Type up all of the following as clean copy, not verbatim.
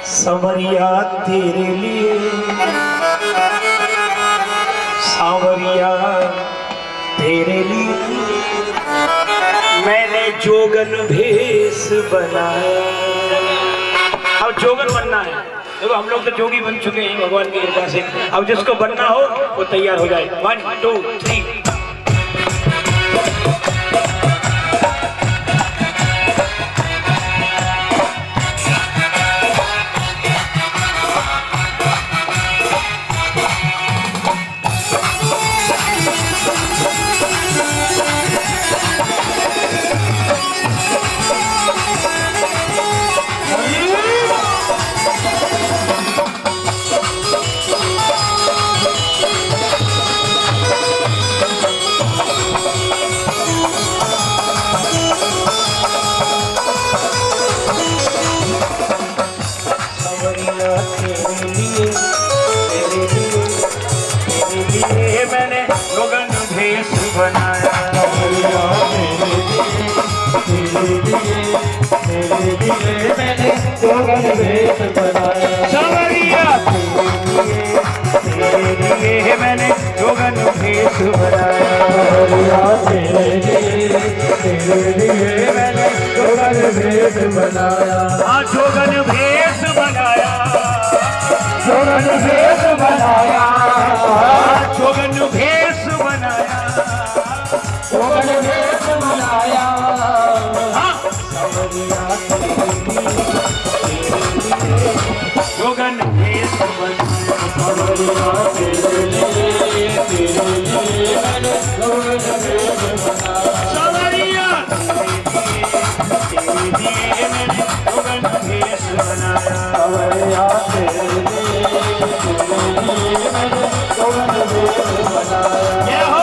सांवरिया तेरे लिए, सांवरिया तेरे लिए मैंने जोगन भेष बनाया। अब जोगन बनना है। देखो हम लोग तो जोगी बन चुके हैं भगवान की कृपा से। अब जिसको बनना हो वो तैयार हो जाए। 1 2 3। मैंने जोगन भेष बनाया। मैंने जोगन भेष बनाया। सांवरिया तेरे लिए मैंने जोगन भेष बनाया। मैंने जोगन भेष बनाया। हाँ जोगन भेष बनाया। जोगन भेष बनाया। जोगन भेष बनाया। जोगन भेष बनाया। हाँ जोगन भेष सांवरिया तेरे लिए मैंने जोगन भेष बनाया। जय हो।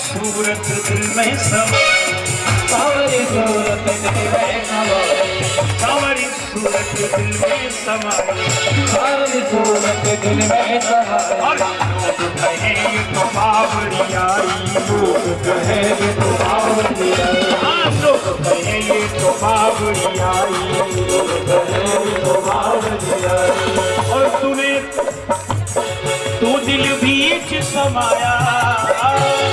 सूरत दिल में समा, सावरी सूरत दिल में समा, सावरी सूरत दिल में समा, सावरी सूरत दिल में समा। और लोग कहे ये तो बावरी आई, लोग कहे ये तो बावरी आई, हाँ लोग कहे ये तो बावरी आई, लोग कहे ये तो बावरी आई। और तूने तू दिल बीच समाया,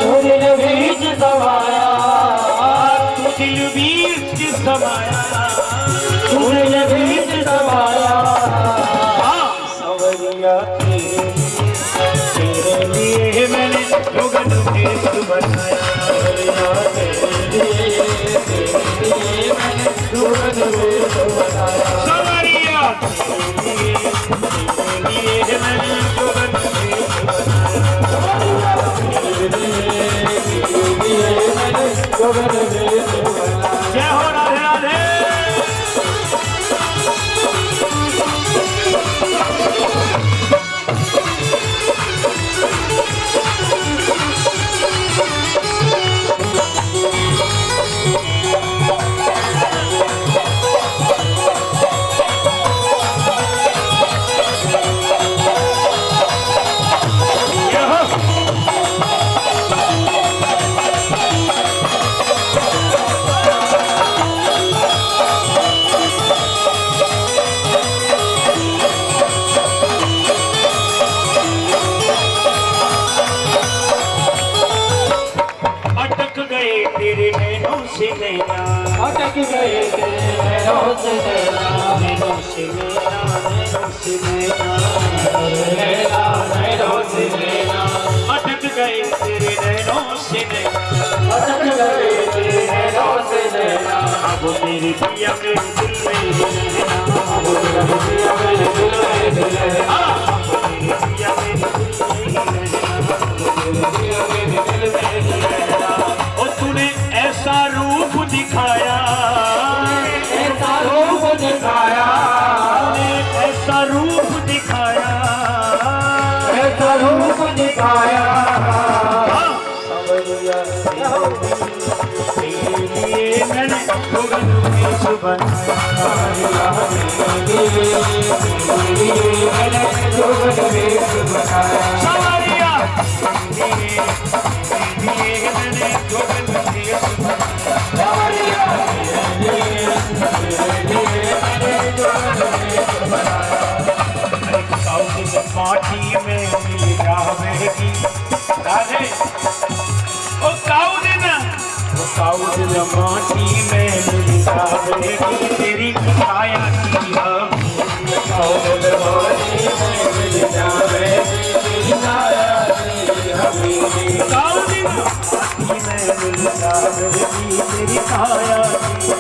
तू दिल बीच समाया, तू दिल बीच समाया, तू दिल बीच समाया। सांवरिया तेरे लिए मैंने जोगन भेष बनाया। मैंने जोगन भेष बनाया। सांवरिया तेरे लिए मैंने जोगन भेष बनाया। जय हो राधे राधे। तेरे नैनों से नैना, अटक गए तेरे नैनों से नैना, नैनों से नैना, नैनों से नैना, नैना नैनों से नैना, अटक गए तेरे नैनों से नैना, अटक गए तेरे नैनों से नैना। अब मेरी पिया मेरे दिल में ही रहना, अब मेरी पिया मेरे दिल में ही रहना, अब मेरी पिया सावरिया तेरे लिए मैंने जोगन भेष माटी में मिल जावेगी राधे ओ काउदिन माटी में मिल जावेगी तेरी काया की हम काउदिन माटी में मिल जावेगी तेरी काया की हमें काउदिन माटी में मिल जावेगी तेरी काया की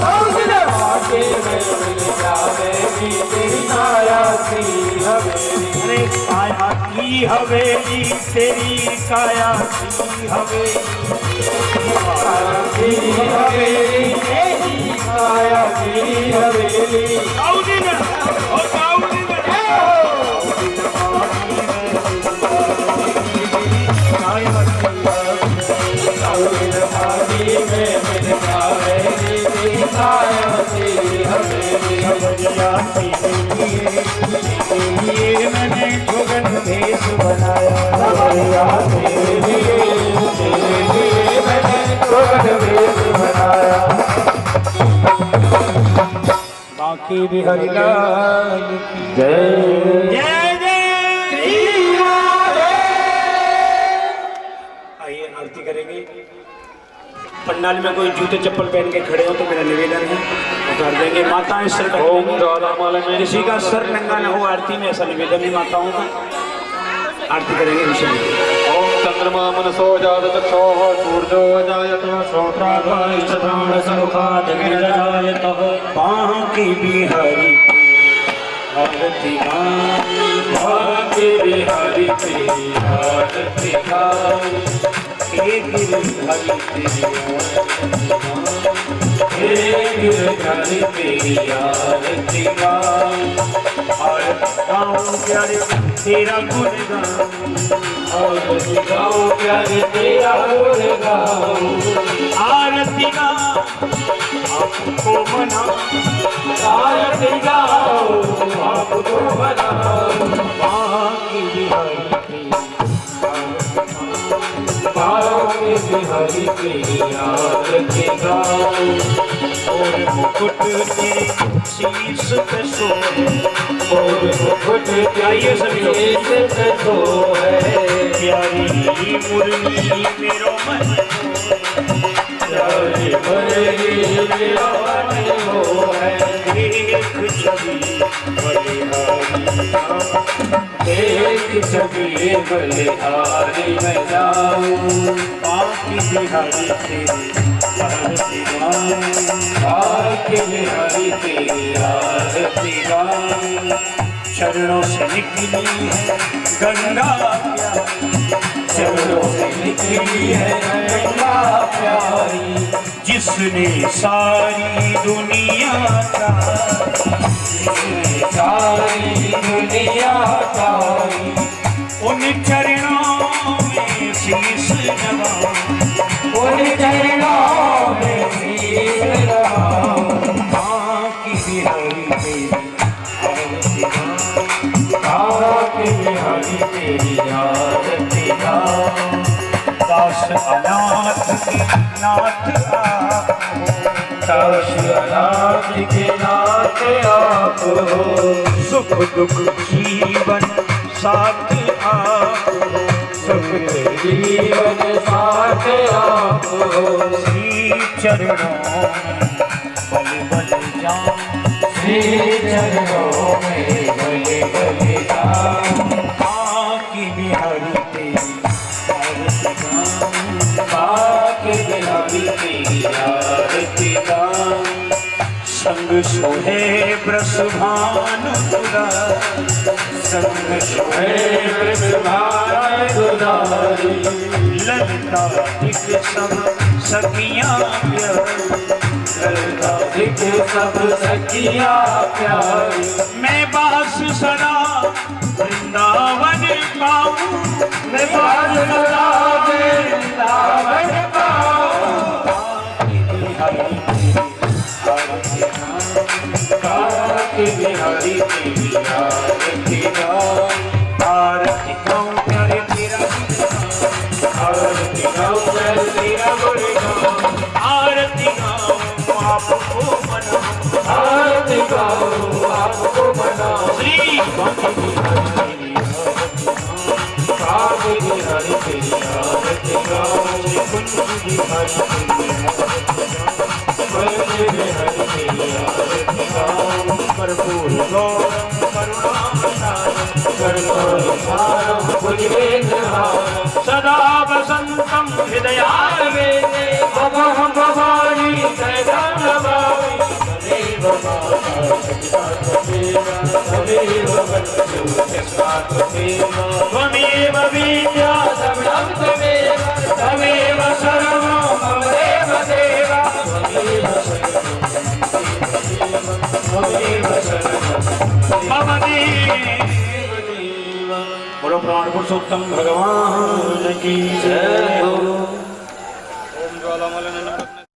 काउदिन माटी में मिल जावेगी तेरी काया की हवेली काया की हवेली तेरी काया की हवेली तेरी काया की हवेली काउदिन ओ काउदिन मैंने जोगन भेष बनाया बाकी भी हरिलाल की जय जय। आइए आरती करेंगे। पंडाल में कोई जूते चप्पल पहन के खड़े हो तो मेरा निवेदन है उतार देंगे। माताएं सर ओम राधामाला में किसी का सर नंगा न हो आरती में, ऐसा निवेदन है माताओं का। आरती करेंगे इंशाअल्लाह। ओम चंद्रमा मनसो जातचक्षोः सूर्यो जायत श्रोत्राग्निश्चन्द्रसमुखादिर्जायतः बांके बिहारी आरती बांके बिहारी तेरी आरती गाऊं हे गिरधारी तेरी आरती गाऊं गाऊं प्यारे तेरा गुण आरती गाऊं प्यारे तेरा गुण गाऊं आरती गा आपको मना आरती गाऊं आपको बनाऊं बांके बिहारी बांके बिहारी तेरी आरती गाऊं और मुकुट तेरे शीश पे सोए और मुकुट आइए सभी लोग। शीश पे सोए प्यारी मुरली मेरो मन प्यारी मुरली मेरा मन मोहे एक छवि बलिहारी एक छवि बलिहारी मैं जाऊं बांके बिहारी तेरी आरती गाऊं बांके बिहारी तेरी आरती गाऊं चरणों से निकली है गंगा प्यारी चरणों से निकली है गंगा प्यारी जिसने सारी दुनिया का सारी दुनिया सारी उन चरणों में शीश नवाऊं उन चरणों में शीश लगाऊं बांके बिहारी तेरी आरती गाऊं बांके बिहारी तेरी आरती गाऊं दास अनाथ के नाथ आप दास अनाथ के नाथ आप हो सुख दुख जीवन साथ आप सुख जीवन साथ आप हो श्री चरणों में बल बल जाऊं श्री चरणों में बले बले जाऊं बांके बिहारी तेरी आरती गाऊं बांके बिहारी तेरी आरती गाऊं संग सोहे ब्रसभानु तुरा संग सोहे ब्रह्मांड दुलारी ललता दिख सब सखियां प्यारी ललता दिख सब सखियां प्यारी मैं बास सदा वृंदावन पाऊं मैं बाज सदा वृंदावन पाऊं बांके बिहारी तेरी आरती गाऊं बांके बिहारी तेरी आरती गाऊं आरती गाऊं प्यारे तेरा आरती गाऊं प्यारे तेरा गुणगान आरती गाऊं आपको मनाऊं आरती गाऊं आपको मनाऊं श्री बांके बिहारी तेरी आरती गाऊं कुंज बिहारी बांके बिहारी तेरी आरती गाऊं कर्पूर गौरम करुणावतारम कर्पूर सारं भुजगेन्द्रहारं सदा वसंतम हृदयारविंदे भवहं भवानी सैदानमामि तदेव माता पिता तदेव बन्धु यस्मात्मदेव त्वमेव विद्या सबलं त्वमेव त्वमेव सर्वं मम देव देव त्वमेव सर्वं मम देव बोलो प्राण पुरुषोत्तम भगवान की जय। ओम ज्वालामलन